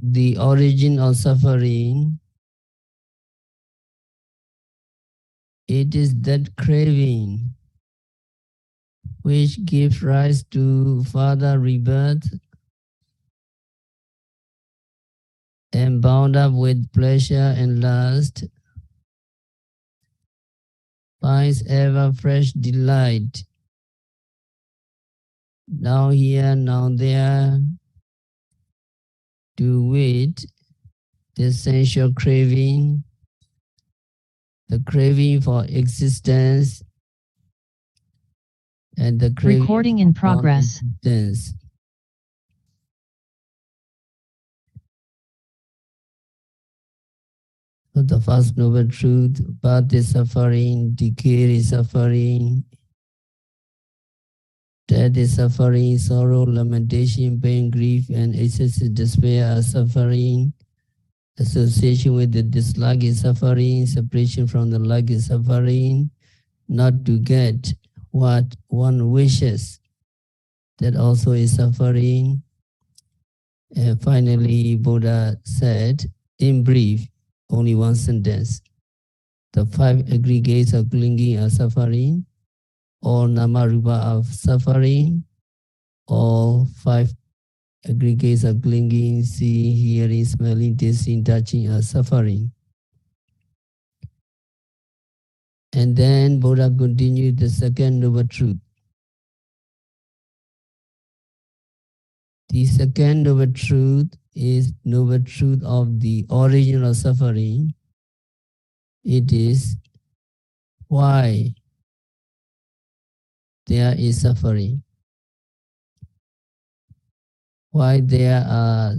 the origin of suffering, it is that craving which gives rise to further rebirth and bound up with pleasure and lust, finds ever fresh delight, now here, now there, to wit, the sensual craving, the craving for existence, and the craving Recording in progress. for non-existence. So the first noble truth, birth is suffering, decay is suffering, death is suffering, sorrow, lamentation, pain, grief, and excessive despair are suffering. Association with the dislike is suffering, separation from the like is suffering, not to get what one wishes, that also is suffering. And finally, Buddha said, in brief, only one sentence, the 5 aggregates of clinging are suffering, all nama rupa of suffering, all 5 aggregates of clinging, seeing, hearing, smelling, tasting, touching are suffering. And then Buddha continued the second noble truth. The second noble truth is noble truth of the origin of suffering. It is why there is suffering, why there are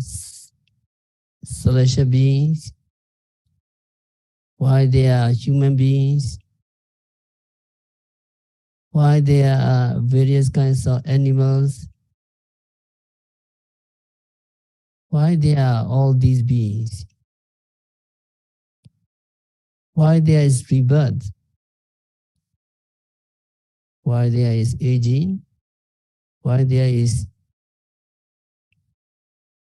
celestial beings, why there are human beings, why there are various kinds of animals, why there are all these beings, why there is rebirth, why there is aging, why there is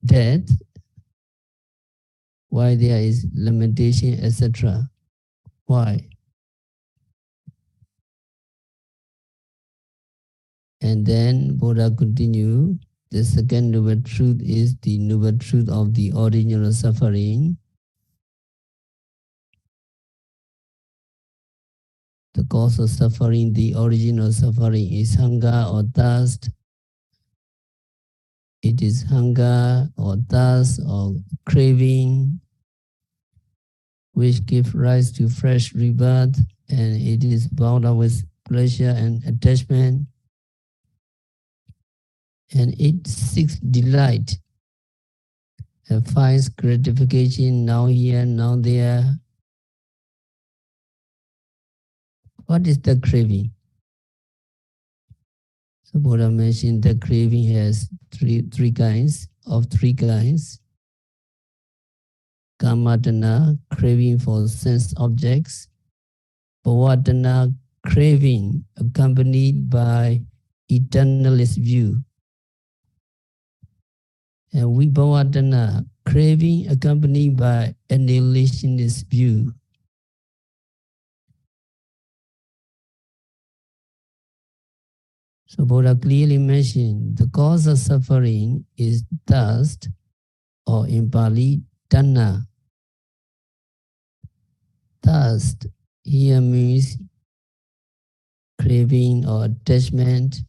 death, why there is lamentation, etc. Why? And then Buddha continued, the second noble truth is the noble truth of the original suffering. The cause of suffering, the original suffering is hunger or thirst. It is hunger or thirst or craving which give rise to fresh rebirth, and it is bound up with pleasure and attachment, and it seeks delight and finds gratification now here, now there. What is the craving? So Buddha mentioned the craving has three kinds. Kamatana, craving for sense objects. Bhavatana, craving accompanied by eternalist view. And Vibhavatana, craving accompanied by annihilationist view. So Buddha clearly mentioned the cause of suffering is thirst, or in Pali, tanha. Thirst here means craving or attachment.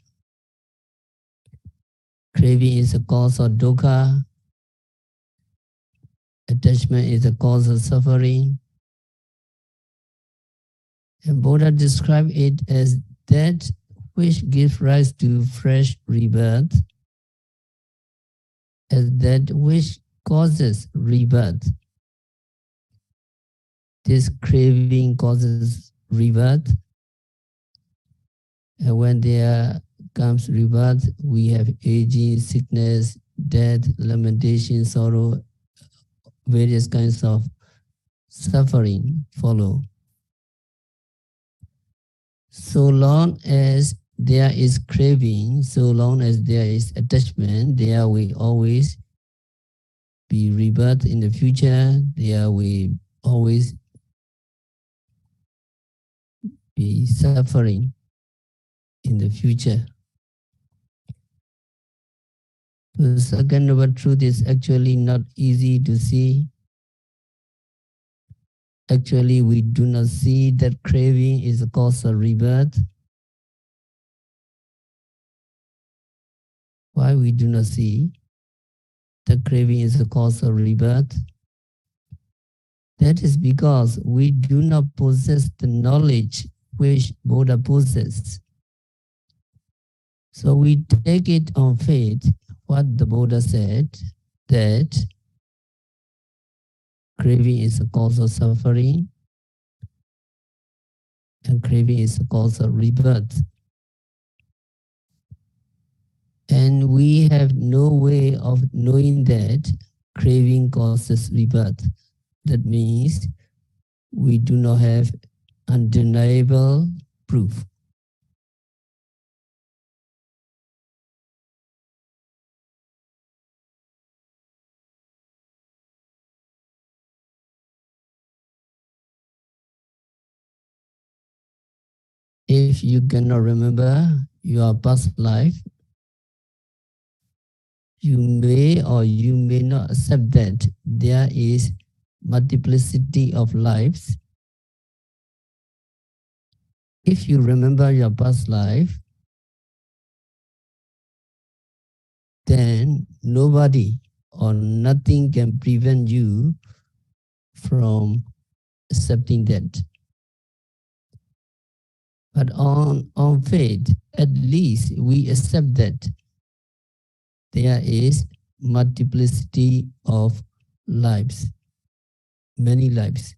Craving is the cause of dukkha. Attachment is the cause of suffering. And Buddha described it as that which gives rise to fresh rebirth, as that which causes rebirth. This craving causes rebirth, and when there comes rebirth, we have aging, sickness, death, lamentation, sorrow, various kinds of suffering follow. So long as there is craving, so long as there is attachment, there will always be rebirth in the future, there will always be suffering in the future. The second noble truth is actually not easy to see. Actually, we do not see that craving is a cause of rebirth. Why we do not see that craving is a cause of rebirth? That is because we do not possess the knowledge which Buddha possessed. So we take it on faith what the Buddha said, that craving is a cause of suffering and craving is a cause of rebirth. And we have no way of knowing that craving causes rebirth. That means we do not have undeniable proof. If you cannot remember your past life, you may or you may not accept that there is multiplicity of lives. If you remember your past life, then nobody or nothing can prevent you from accepting that. But on faith, at least we accept that there is multiplicity of lives, many lives.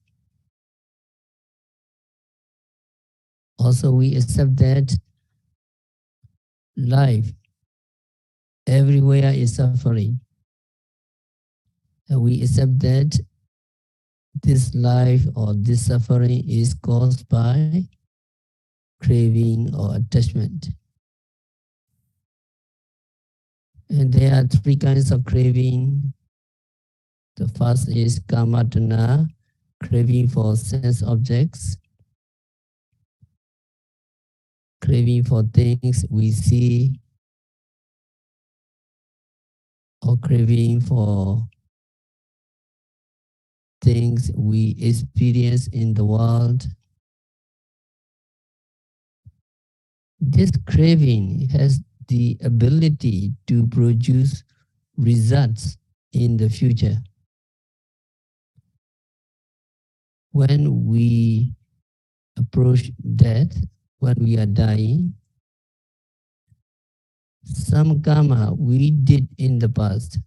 Also, we accept that life everywhere is suffering. And we accept that this life or this suffering is caused by craving or attachment. And there are three kinds of craving. The first is kamatana, craving for sense objects, craving for things we see, or craving for things we experience in the world. This craving has the ability to produce results in the future. When we approach death, when we are dying, some karma we did in the past,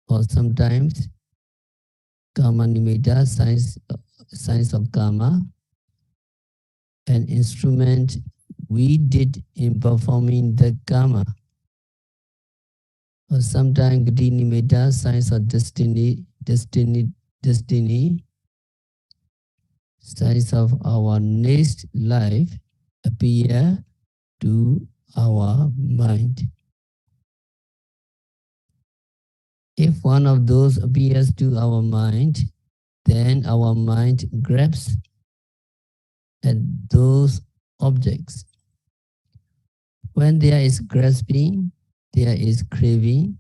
or sometimes karma nimitta, signs of karma, an instrument we did in performing the karma. Or sometimes gati nimitta, signs of destiny, signs of our next life appear to our mind. If one of those appears to our mind, then our mind grabs at those objects. When there is grasping, there is craving.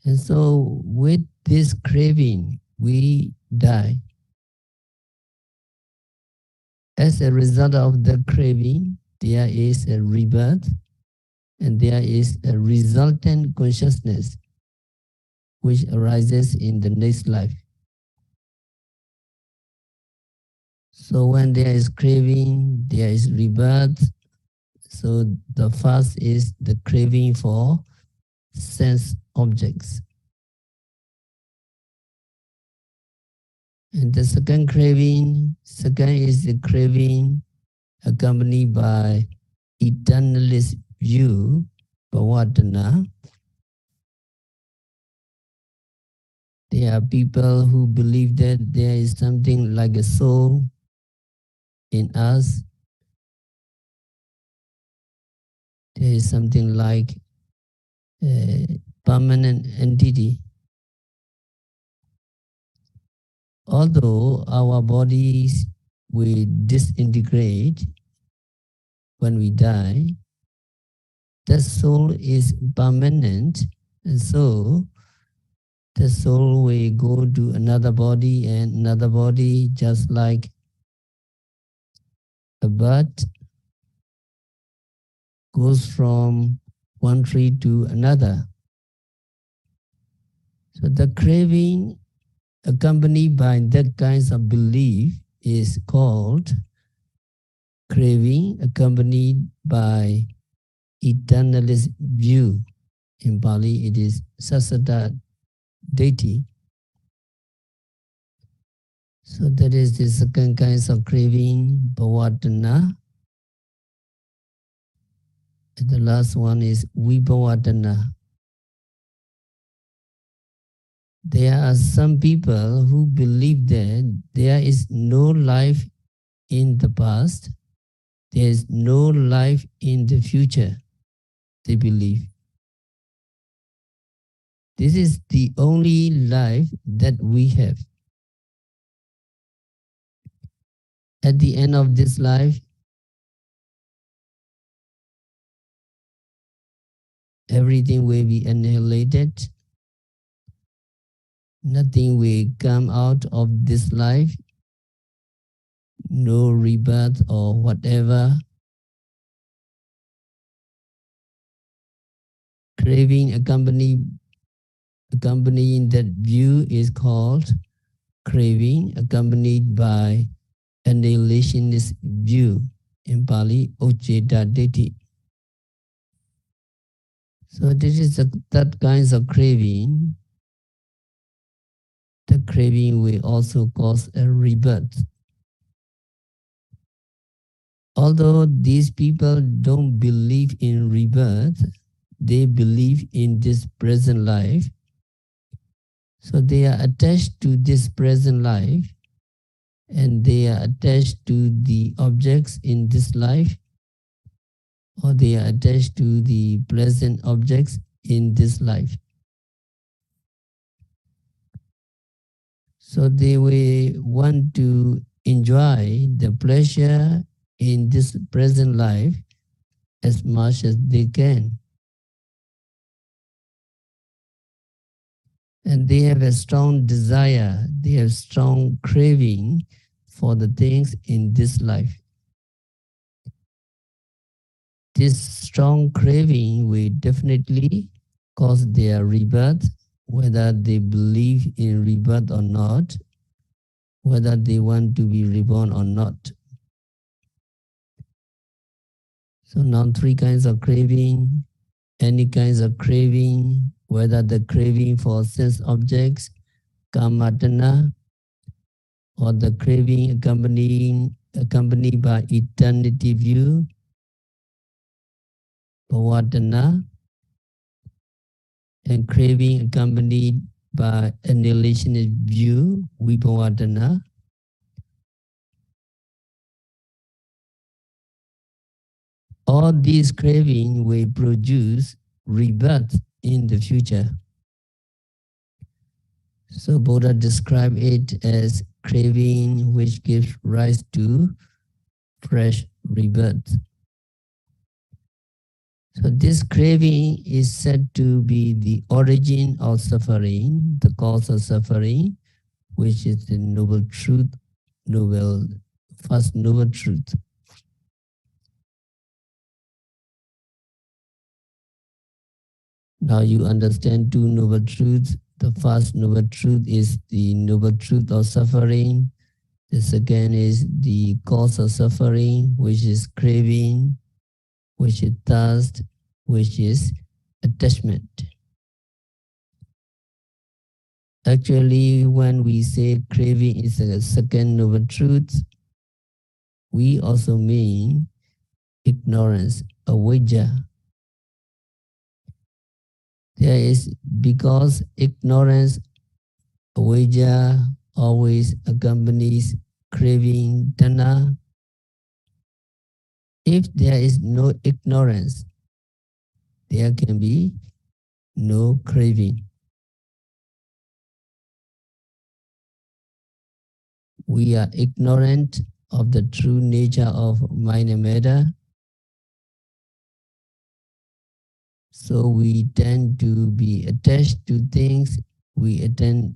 And so with this craving, we die. As a result of the craving, there is a rebirth and there is a resultant consciousness which arises in the next life. So when there is craving, there is rebirth. So the first is the craving for sense objects. And the second is the craving accompanied by eternalist view, bhavatana. There are people who believe that there is something like a soul in us. There is something like permanent entity. Although our bodies will disintegrate when we die, the soul is permanent, and so the soul will go to another body and another body, just like a bird goes from one tree to another. So the craving accompanied by that kinds of belief is called craving accompanied by eternalist view. In Pali, it is Sayadaw deity. So that is the second kinds of craving, bhavatana. And the last one is vibhavatana. There are some people who believe that there is no life in the past, there is no life in the future, they believe. This is the only life that we have. At the end of this life, everything will be annihilated. Nothing will come out of this life. No rebirth or whatever. Craving accompanying that view is called craving accompanied by annihilationist view. In Pali, Ojeda Deti. So this is that kinds of craving. The craving will also cause a rebirth. Although these people don't believe in rebirth, they believe in this present life. So they are attached to this present life, and they are attached to the objects in this life, or they are attached to the present objects in this life. So they will want to enjoy the pleasure in this present life as much as they can. And they have a strong desire, they have strong craving for the things in this life. This strong craving will definitely cause their rebirth, whether they believe in rebirth or not, whether they want to be reborn or not. So now three kinds of craving, any kinds of craving, whether the craving for sense objects, kamatana, or the craving accompanied by eternity view, bhavatana, and craving accompanied by annihilationist view, vibhavatana. All these craving will produce rebirth in the future. So Buddha described it as craving which gives rise to fresh rebirth. So this craving is said to be the origin of suffering, the cause of suffering, which is the noble truth, first noble truth. Now you understand two noble truths. The first noble truth is the noble truth of suffering. The second is the cause of suffering, which is craving, which is thirst, which is attachment. Actually, when we say craving is a second noble truth, we also mean ignorance, avijja. There is, because ignorance, avijja, always accompanies craving, tanha. If there is no ignorance, there can be no craving. We are ignorant of the true nature of mind and matter, so we tend to be attached to things. We tend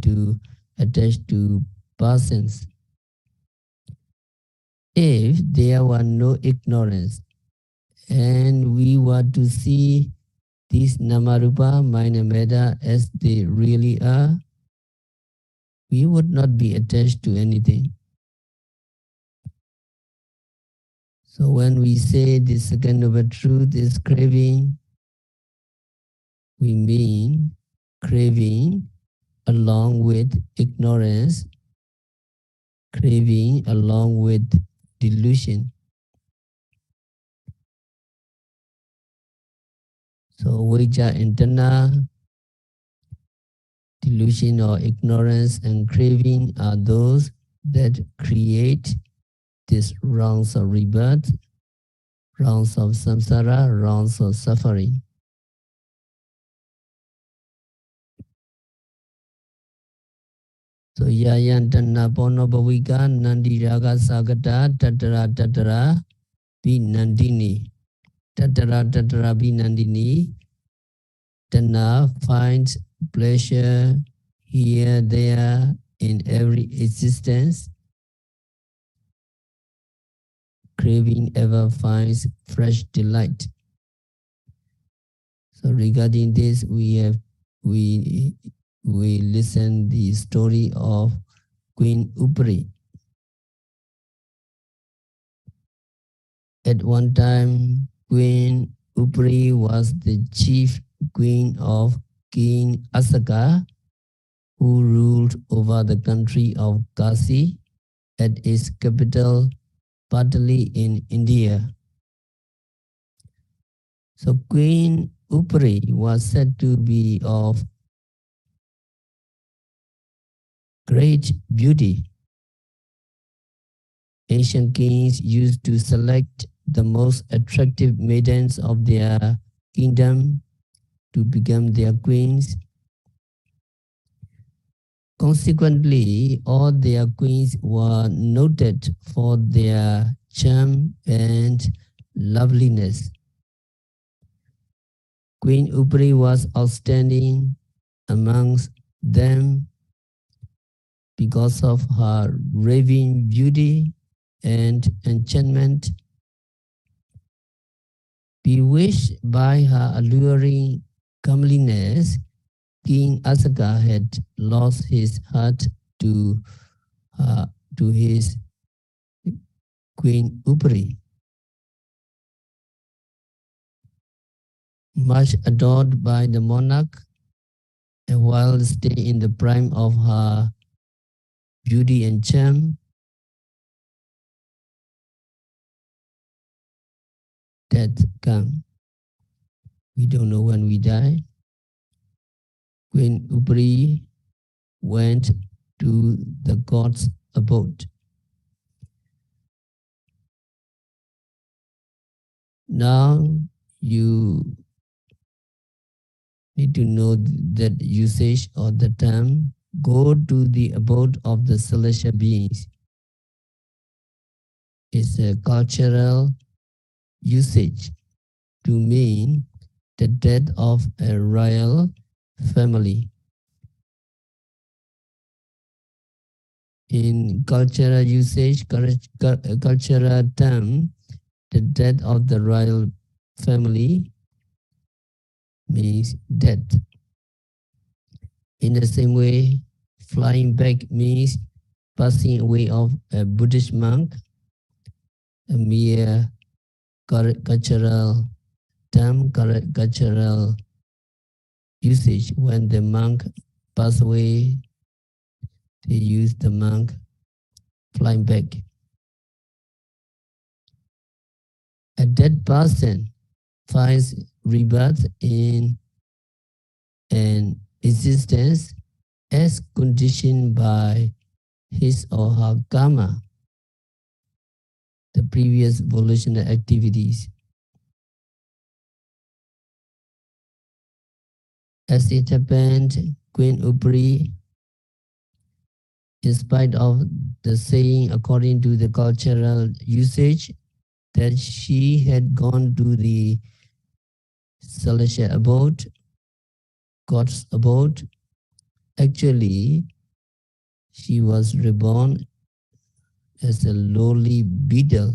to attach to persons. If there were no ignorance and we were to see these namarupa, mind and matter, as they really are, we would not be attached to anything. So when we say the second noble truth is craving, we mean craving along with ignorance, craving along with delusion. So which are internal, delusion or ignorance and craving are those that create these rounds of rebirth, rounds of samsara, rounds of suffering. So yayantana pono bhavika nandi raga sagata tatara binandini. Tatara binandini. Tana finds pleasure here, there, in every existence. Craving ever finds fresh delight. So regarding this, we listen the story of Queen Upri. At one time, Queen Upri was the chief queen of King Asaka, who ruled over the country of Kasi at its capital, Patali in India. So Queen Upri was said to be of great beauty. Ancient kings used to select the most attractive maidens of their kingdom to become their queens. Consequently, all their queens were noted for their charm and loveliness. Queen Upri was outstanding amongst them because of her raving beauty and enchantment. Bewitched by her alluring comeliness, King Asaka had lost his heart to, to his Queen Upri. Much adored by the monarch, and while still in the prime of her beauty and charm, death came. We don't know when we die. Queen Upri went to the god's abode. Now you need to know that usage of the term go to the abode of the celestial beings. It's a cultural usage to mean the death of a royal family. In cultural usage, cultural term, the death of the royal family means death. In the same way, flying back means passing away of a Buddhist monk, a mere cultural term, cultural usage. When the monk pass away, they use the monk flying back. A dead person finds rebirth in an existence as conditioned by his or her karma, the previous volitional activities. As it happened, Queen Upri, in spite of the saying according to the cultural usage that she had gone to the celestial abode, God's abode, actually she was reborn as a lowly beetle,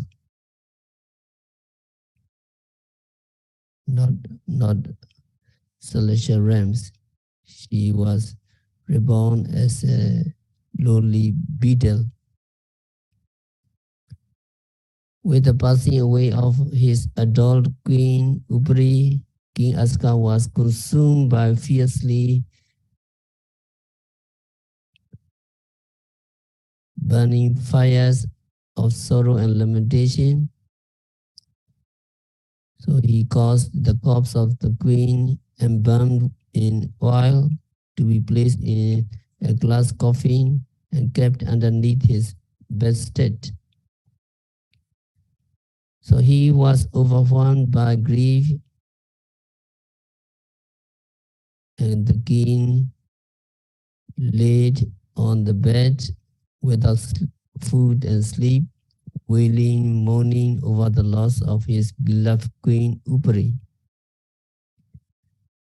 not not celestial realms. She was reborn as a lowly beetle. With the passing away of his adult queen Upri, King Aska was consumed by fiercely burning fires of sorrow and lamentation. So he caused the corpse of the queen embalmed in oil to be placed in a glass coffin and kept underneath his bedstead. So he was overwhelmed by grief, and the king laid on the bed without food and sleep, wailing, mourning over the loss of his beloved queen Upri.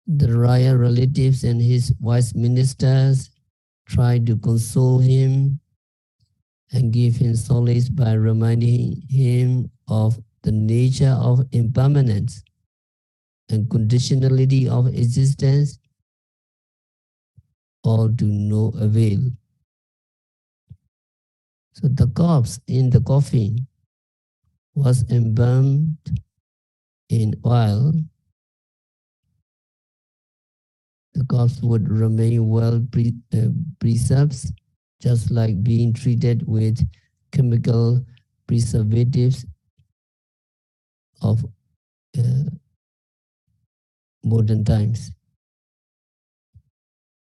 The royal relatives and his wise ministers tried to console him and give him solace by reminding him of the nature of impermanence and conditionality of existence, all to no avail. So the corpse in the coffin was embalmed in oil. The corpse would remain well preserved, just like being treated with chemical preservatives of uh, modern times.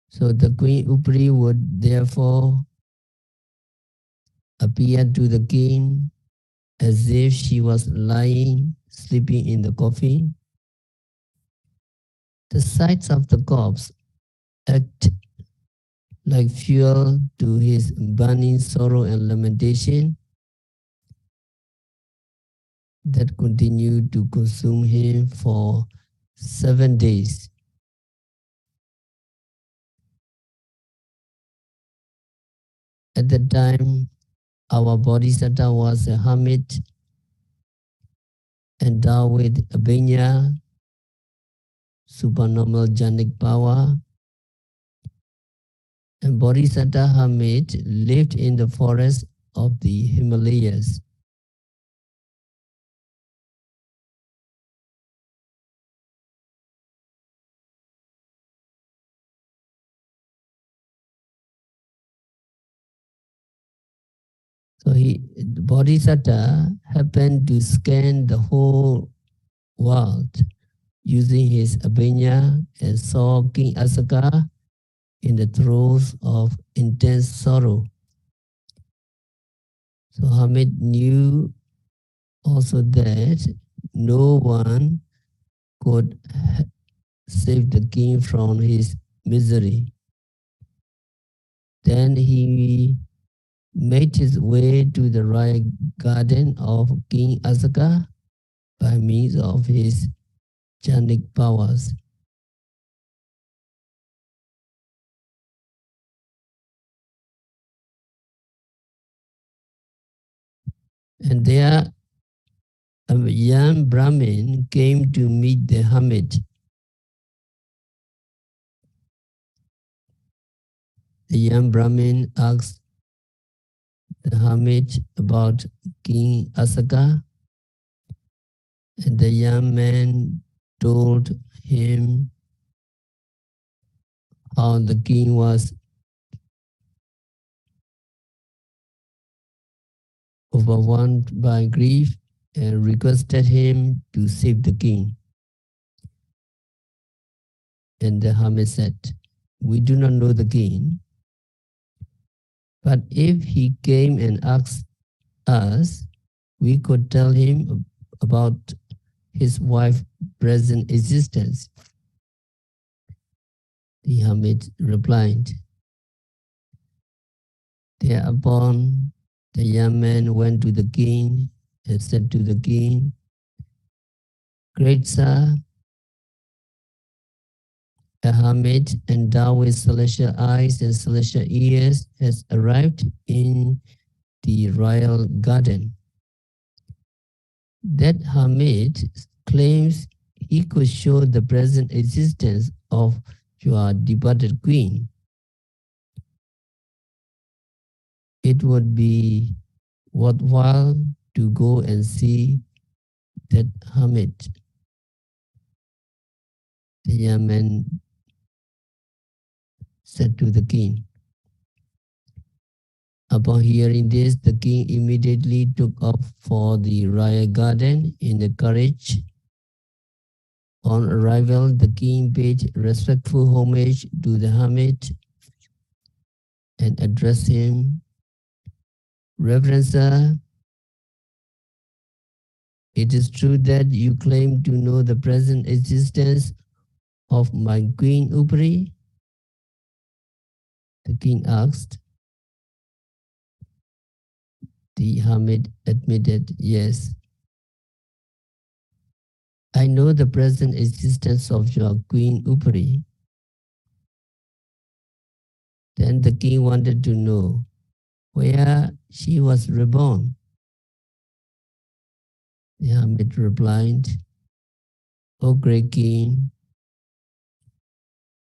So the Queen Upri would therefore appear to the king as if she was lying, sleeping in the coffin. The sights of the corpse act like fuel to his burning sorrow and lamentation that continued to consume him for 7 days. At that time, our Bodhisattva was a hermit endowed with abhinya, supernormal jhanic power, and Bodhisattva hermit lived in the forest of the Himalayas. So Bodhisattva happened to scan the whole world using his abhinya and saw King Asaka in the throes of intense sorrow. So Hamid knew also that no one could save the king from his misery. Then he made his way to the royal garden of King Asaka by means of his jhanic powers. And there a young Brahmin came to meet the hermit. The young Brahmin asked the hermit about King Asaka, and the young man told him how the king was overwhelmed by grief and requested him to save the king. And the hermit said, "We do not know the king, but if he came and asked us, we could tell him about his wife's present existence." The hermit replied. Thereupon the young man went to the king and said to the king, "Great sir, a hermit endowed with celestial eyes and celestial ears has arrived in the royal garden. That hermit claims he could show the present existence of your departed queen. It would be worthwhile to go and see that hermit." The young man said to the king. Upon hearing this, the king immediately took off for the royal garden in a carriage. On arrival, the king paid respectful homage to the hermit and addressed him, "Reverend sir, it is true that you claim to know the present existence of my queen Upri?" The king asked. The hermit admitted, "Yes, I know the present existence of your queen Upri." Then the king wanted to know where she was reborn. The hermit replied, "O great king,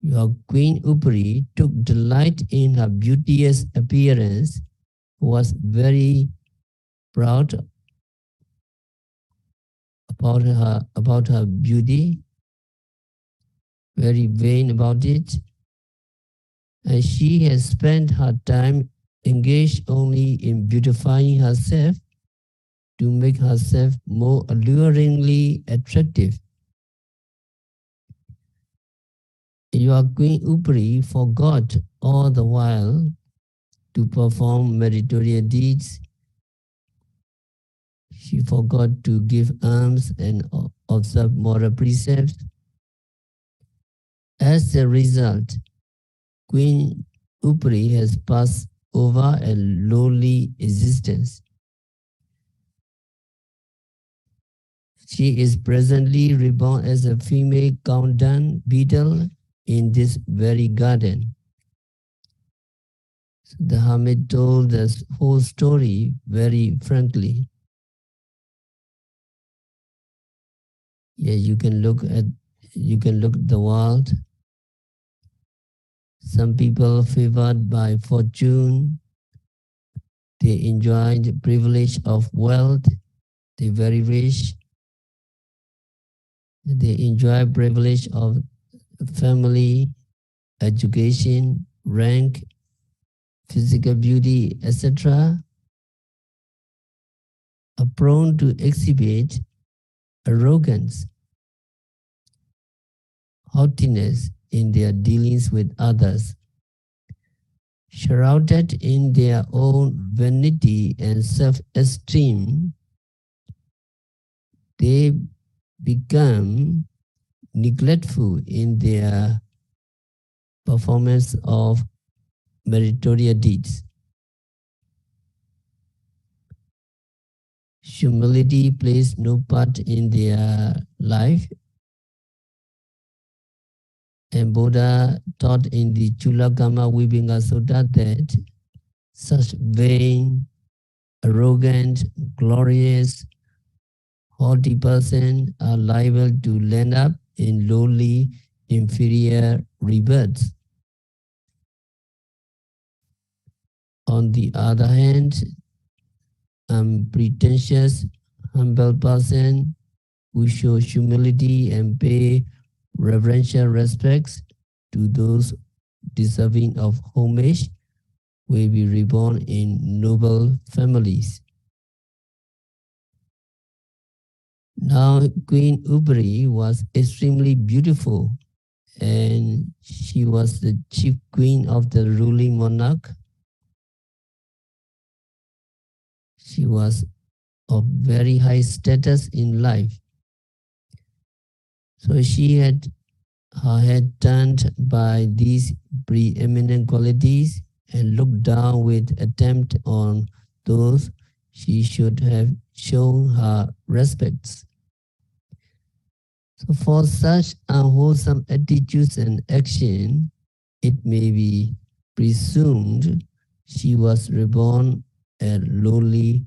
your queen Upri took delight in her beauteous appearance, was very proud about her beauty, very vain about it, and she has spent her time engaged only in beautifying herself to make herself more alluringly attractive. Your queen Upri forgot all the while to perform meritorious deeds. She forgot to give alms and observe moral precepts. As a result, Queen Upri has passed over a lowly existence. She is presently reborn as a female countdown beetle in this very garden. So the hermit told the whole story very frankly. Yeah, you can look at the world. Some people favored by fortune, they enjoy the privilege of wealth, they very rich, they enjoy privilege of family, education, rank, physical beauty, etc., are prone to exhibit arrogance, haughtiness in their dealings with others. Shrouded in their own vanity and self-esteem, they become neglectful in their performance of meritorious deeds. Humility plays no part in their life, and Buddha taught in the Chulagama Vibhanga Sutta that such vain, arrogant, glorious, haughty person are liable to land up in lowly, inferior rebirths. On the other hand, unpretentious, humble person who show humility and pay reverential respects to those deserving of homage will be reborn in noble families. Now, Queen Ubri was extremely beautiful, and she was the chief queen of the ruling monarch. She was of very high status in life. So she had her head turned by these preeminent qualities and looked down with contempt on those she should have shown her respects. So for such unwholesome attitudes and action, it may be presumed she was reborn a lowly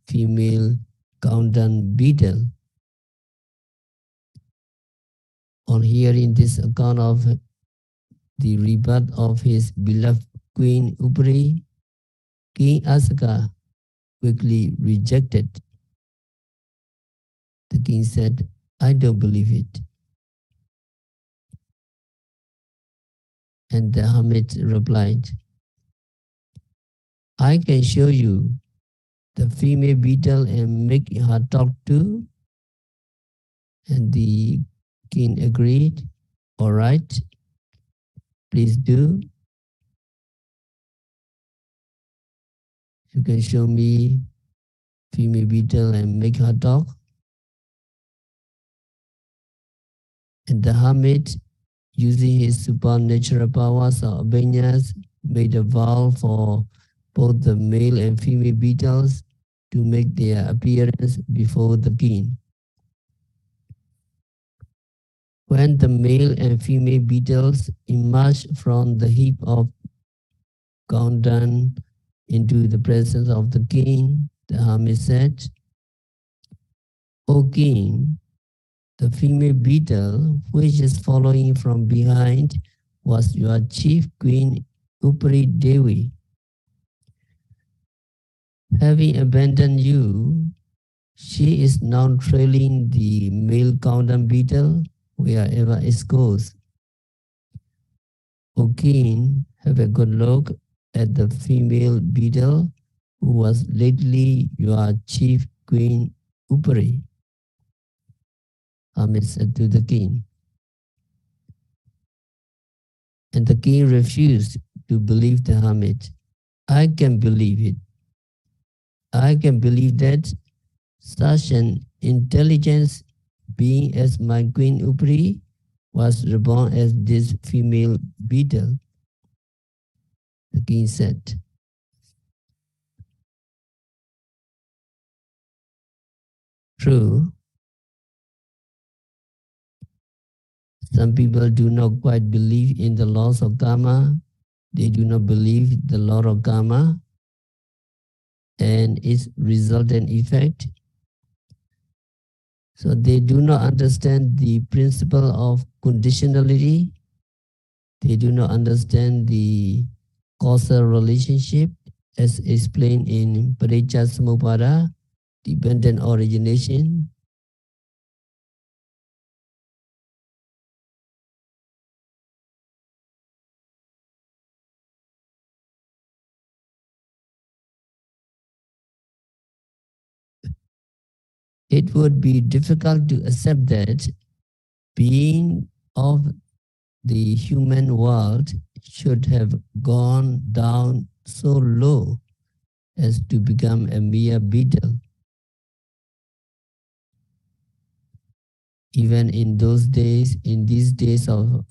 female Countdown beetle. On hearing this account of the rebirth of his beloved Queen Upri, King Asaka quickly rejected. The king said, "I don't believe it." And the hermit replied, "I can show you the female beetle and make her talk too." And the king agreed, "All right, please do. You can show me female beetle and make her talk." And the hermit, using his supernatural powers or abhinyas, made a vow for both the male and female beetles to make their appearance before the king. When the male and female beetles emerged from the heap of dung into the presence of the king, the hermit said, "O king, the female beetle, which is following from behind, was your chief queen, Upri Devi. Having abandoned you, she is now trailing the male countdown beetle wherever it goes. O king, have a good look at the female beetle who was lately your chief queen, Upri." Hermit said to the king. And the king refused to believe the hermit. "I can believe it. I can believe that such an intelligence being as my queen Upri was reborn as this female beetle." The king said. True, some people do not quite believe in the laws of karma. They do not believe the law of karma and its resultant effect. So they do not understand the principle of conditionality. They do not understand the causal relationship as explained in Paticca Samuppada, dependent origination. It would be difficult to accept that being of the human world should have gone down so low as to become a mere beetle. Even in those days, in these days of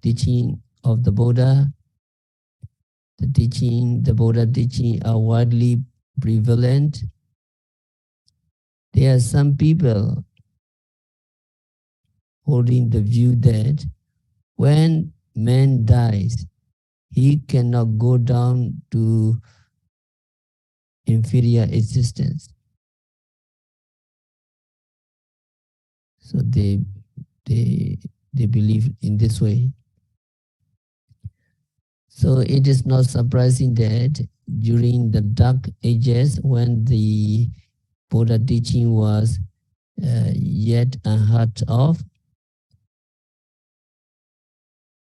teaching of the Buddha, the Buddha teaching are widely prevalent. There are some people holding the view that when man dies, he cannot go down to inferior existence. So they believe in this way. So it is not surprising that during the dark ages, when the Buddha teaching was yet unheard of,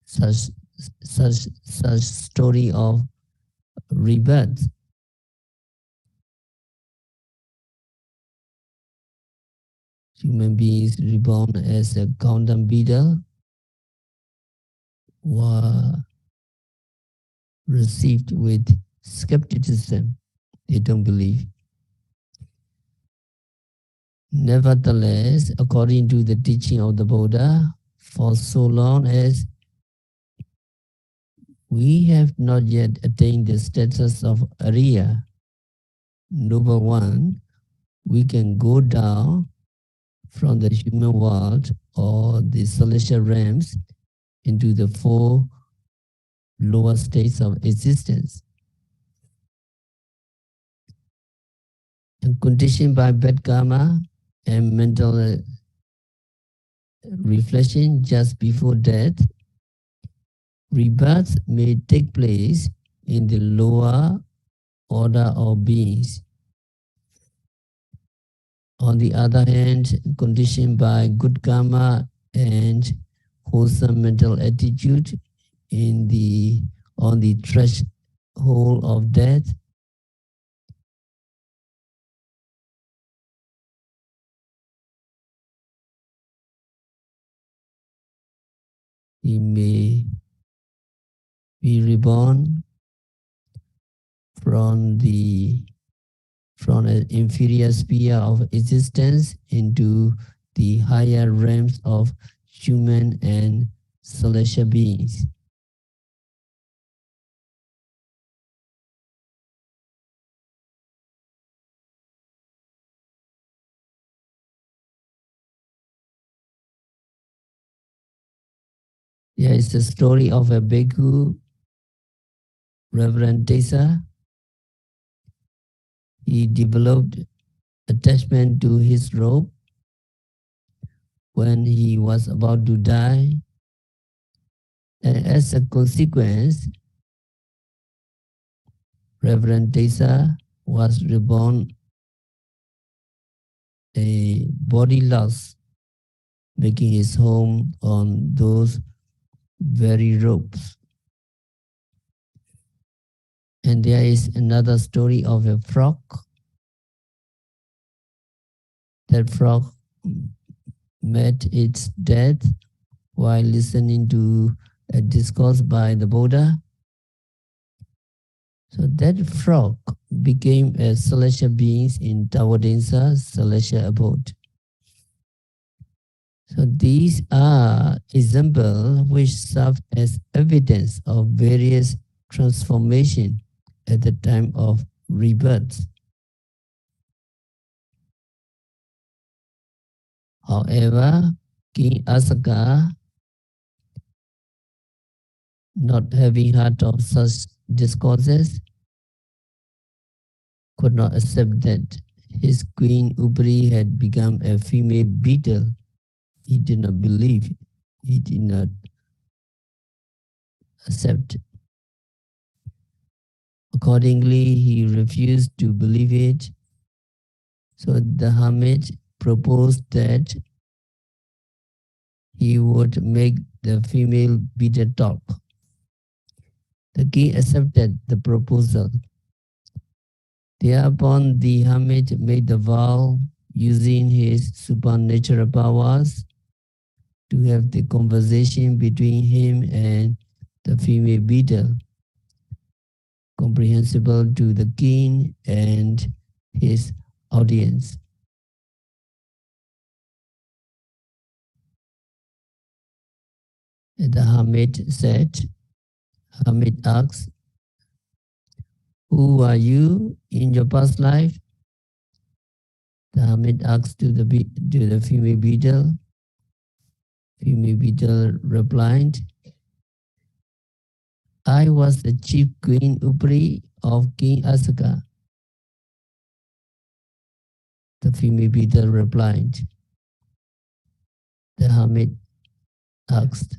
such story of rebirth human beings reborn as a countdown beetle were received with skepticism. They don't believe. Nevertheless, according to the teaching of the Buddha, for so long as we have not yet attained the status of Arya, Noble One, we can go down from the human world or the celestial realms into the four lower states of existence. And conditioned by bad karma and mental reflection just before death, rebirth may take place in the lower order of beings. On the other hand, conditioned by good karma and wholesome mental attitude on the threshold of death, he may be reborn from an inferior sphere of existence into the higher realms of human and celestial beings. There is a story of a bhikkhu, Reverend Tessa. He developed attachment to his robe when he was about to die, and as a consequence, Reverend Tessa was reborn a body loss, making his home on those very ropes. And there is another story of a frog. That frog met its death while listening to a discourse by the Buddha. So that frog became a celestial being in Tawadensa celestial abode. So these are examples which serve as evidence of various transformations at the time of rebirth. However, King Asaka, not having heard of such discourses, could not accept that his queen Ubri had become a female beetle. He did not believe, he did not accept. Accordingly, he refused to believe it. So the hermit proposed that he would make the female beetle talk. The king accepted the proposal. Thereupon the hermit made the vow, using his supernatural powers, to have the conversation between him and the female beetle, comprehensible to the king and his audience. The hermit asked, "Who are you in your past life?" The hermit asked to the female beetle. Female beetle replied, "I was the chief queen Upri of King Asaka." The female beetle replied. The hermit asked,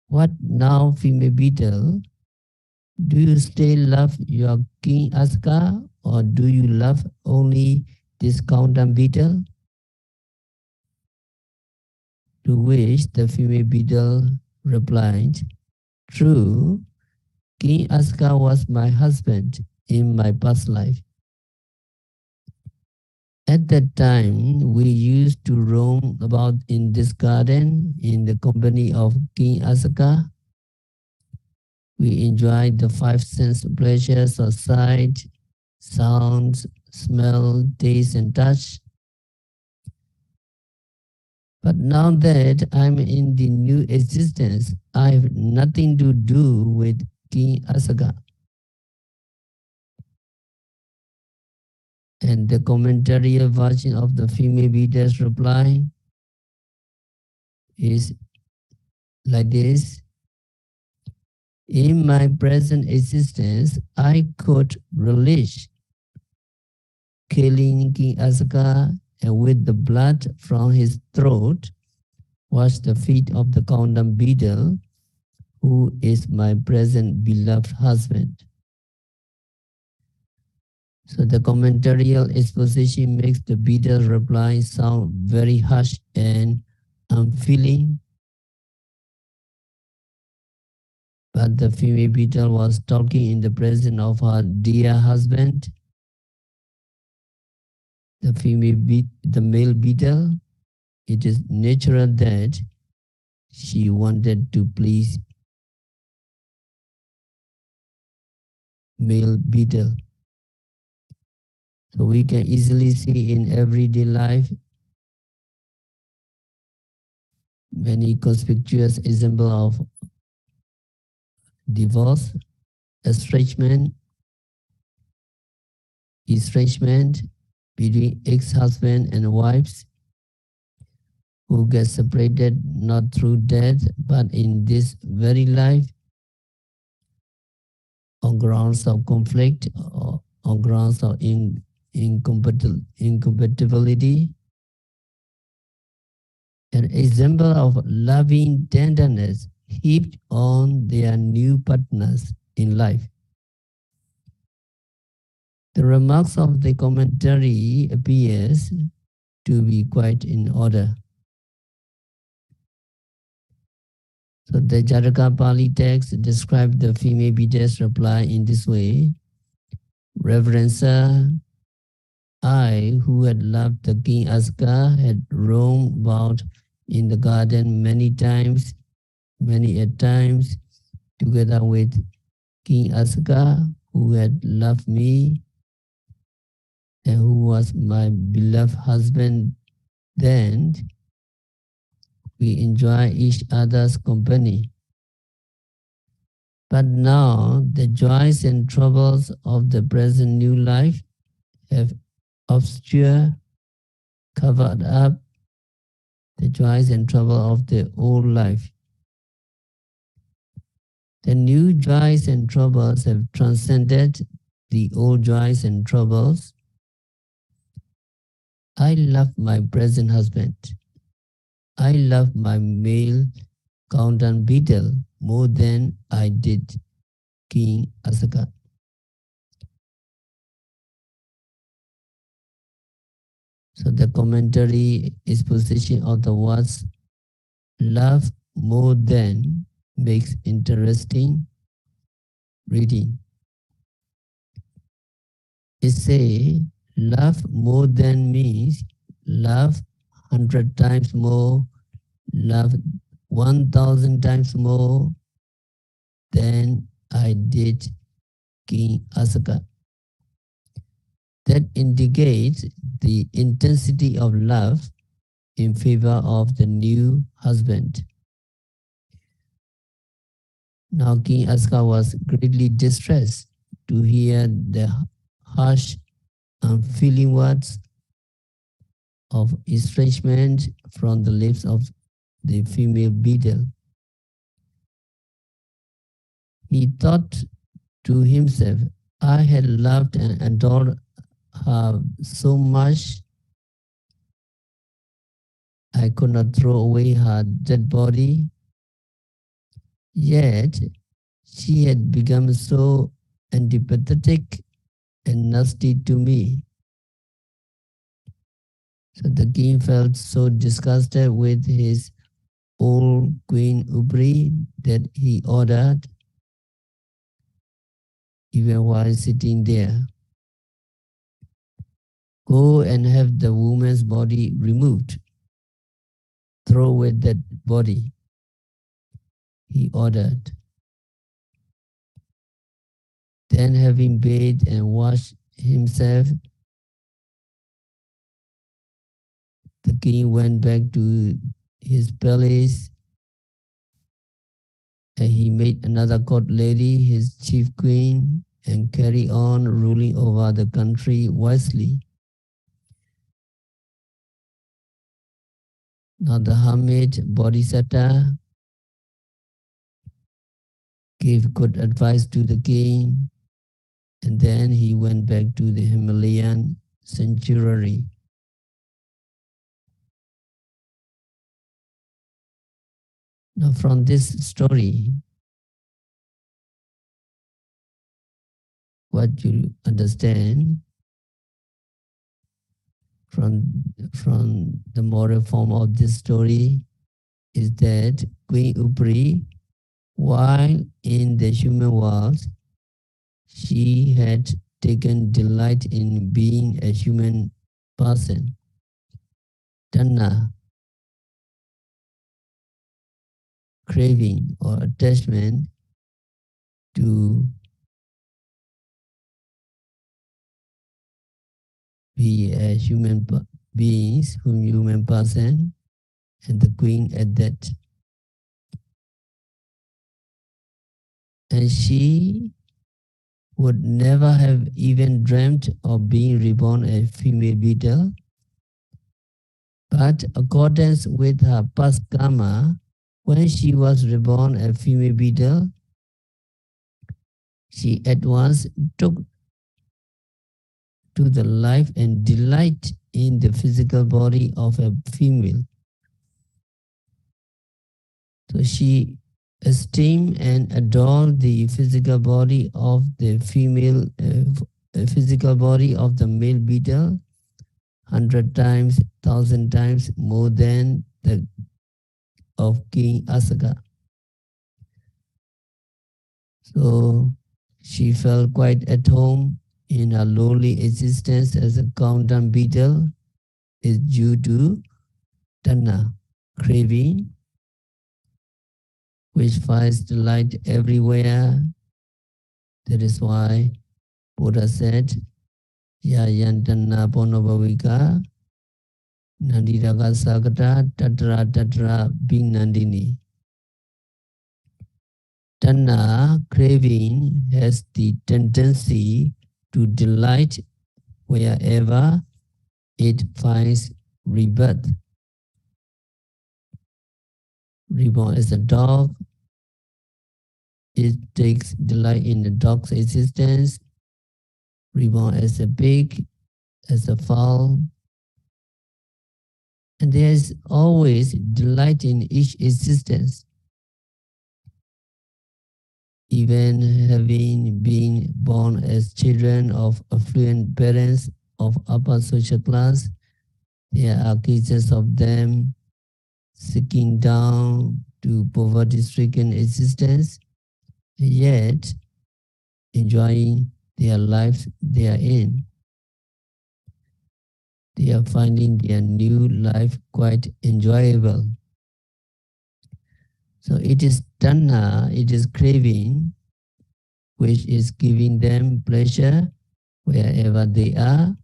"What now, female beetle? Do you still love your King Asaka, or do you love only this countdown beetle?" To which the female beetle replied, "True, King Asaka was my husband in my past life. At that time, we used to roam about in this garden in the company of King Asaka. We enjoyed the five sense pleasures of sight, sound, smell, taste, and touch. But now that I'm in the new existence, I have nothing to do with King Asaka. And the commentarial version of the female Buddha's reply is like this. In my present existence, I could relish killing King Asaka and with the blood from his throat wash the feet of the condemned beetle, who is my present beloved husband. So the commentarial exposition makes the beetle's reply sound very harsh and unfeeling. But the female beetle was talking in the presence of her dear husband. The male beetle, it is natural that she wanted to please male beetle. So we can easily see in everyday life many conspicuous examples of divorce, estrangement between ex-husband and wives who get separated not through death but in this very life on grounds of conflict or on grounds of incompatibility. An example of loving tenderness heaped on their new partners in life. The remarks of the commentary appears to be quite in order. So the Jataka Pali text describes the female Buddha's reply in this way. Reverend Sir, I, who had loved the King Aska, had roamed about in the garden many a times, together with King Aska, who had loved me and who was my beloved husband then. We enjoy each other's company. But now the joys and troubles of the present new life have obscured, covered up the joys and trouble of the old life. The new joys and troubles have transcended the old joys and troubles. I love my present husband. I love my male countdown beetle more than I did King Asaka. So the commentary exposition of the words love more than makes interesting reading. It say love more than means love 100 times more, love 1,000 times more than I did King Asaka. That indicates the intensity of love in favor of the new husband. Now King Asaka was greatly distressed to hear the harsh, unfeeling words of estrangement from the lips of the female beetle. He thought to himself, I had loved and adored her so much, I could not throw away her dead body. Yet she had become so antipathetic and nasty to me. So the king felt so disgusted with his old Queen Ubri that he ordered, even while sitting there, go and have the woman's body removed. Throw away that body, he ordered. Then having bathed and washed himself, The king went back to his palace and he made another court lady his chief queen and carried on ruling over the country wisely. Now the hermit Bodhisattva gave good advice to the king, and then he went back to the Himalayan sanctuary. Now from this story, what you understand from the moral form of this story is that Queen Upri, while in the human world, she had taken delight in being a human person. Tanna, craving or attachment to be a human beings, human person, and the queen at that. And she would never have even dreamt of being reborn a female beetle, but accordance with her past karma, when she was reborn a female beetle, she at once took to the life and delight in the physical body of a female. So she esteemed and adored the physical body of the female, physical body of the male beetle 100 times, 1,000 times more than the of King Asaka. So she felt quite at home in her lowly existence as a countdown beetle is due to Tanna, craving, which finds delight everywhere. That is why Buddha said, Ya Yantana Ponobhavika Nandiraga Sagata Tatra Tatra Binandini. Tanna, craving, has the tendency to delight wherever it finds rebirth. Reborn as a dog, it takes delight in the dog's existence. Reborn as a pig, as a fowl. And there is always delight in each existence. Even having been born as children of affluent parents of upper social class, there are cases of them sinking down to poverty-stricken existence, yet enjoying their lives they are in. They are finding their new life quite enjoyable. So it is tanha, it is craving, which is giving them pleasure wherever they are,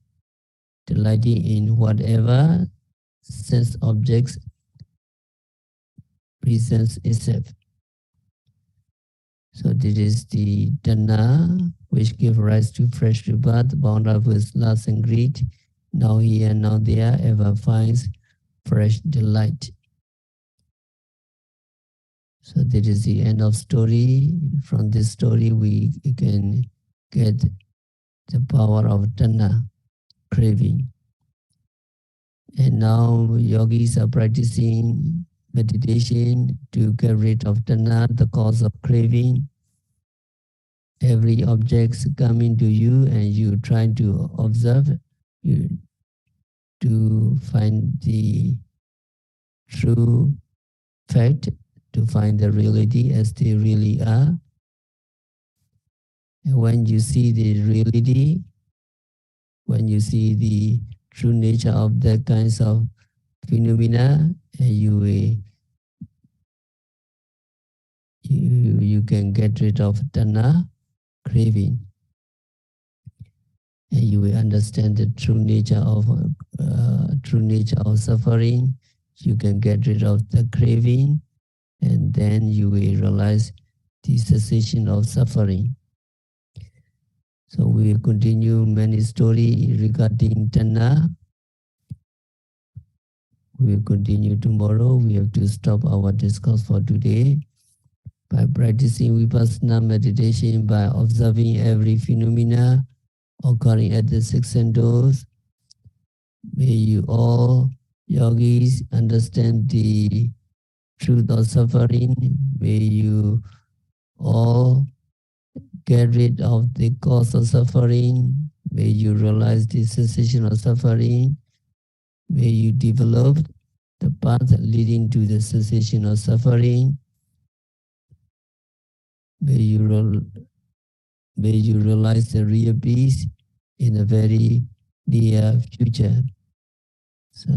delighting in whatever sense objects presents itself. So this is the tanha, which gives rise to fresh rebirth, bound up with lust and greed. Now here, now there, ever finds fresh delight. So that is the end of story. From this story, we can get the power of tanha, craving. And now yogis are practicing meditation to get rid of tanha, the cause of craving. Every object coming to you and you try to observe, you to find the true fact, to find the reality as they really are. And when you see the reality, when you see the true nature of that kinds of phenomena, you can get rid of tanha, craving. and you will understand the true nature of suffering. You can get rid of the craving, and then you will realize the cessation of suffering. So we will continue many stories regarding Tanna. We will continue tomorrow. We have to stop our discourse for today. By practicing Vipassana meditation, by observing every phenomena occurring at the six senses, may you all yogis understand the truth of suffering. May you all get rid of the cause of suffering. May you realize the cessation of suffering. May you develop the path leading to the cessation of suffering. May you realize the real peace in a very near future. So